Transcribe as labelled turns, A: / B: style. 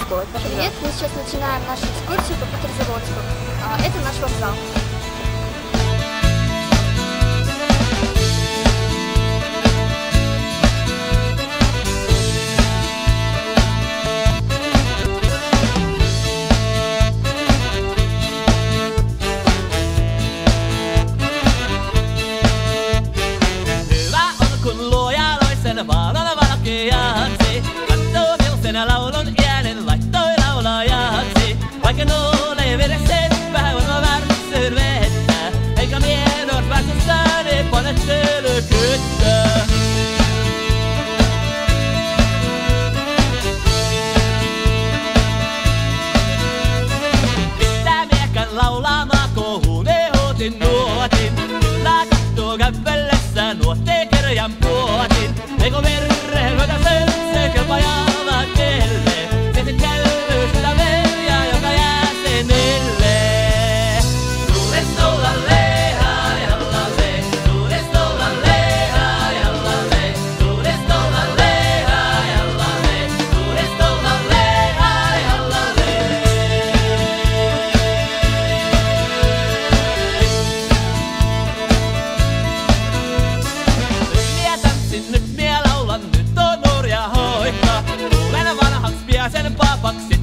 A: Заводского.
B: Привет, мы сейчас начинаем нашу экскурсию по Петрозаводску. Это наш вокзал.
C: Vaalalla valkeaksi, katsoo vilsenä laulun äänen laittoi laulajaksi. Vaikka nuolee vedessä, vähän on värssyn vettä, eikä miedot värsyssä, niin panettelu kyttää. Pitää miekän laulamaan kohun, ehotin nuotin. Kyllä kattoo kävellessä, nuottee kerjan puotin. Eikö virreen hoita sen, se kelpaa kelle. Se sit käy sitä verja, joka jää senille. Tuules tollalle, hajallalle. Tuules tollalle, hajallalle. Tuules tollalle, hajallalle. Tuules tollalle, hajallalle. Mie tanssin nyt. Nyt on nuoria hoikka, tulen vanhaks pian sen papaksi.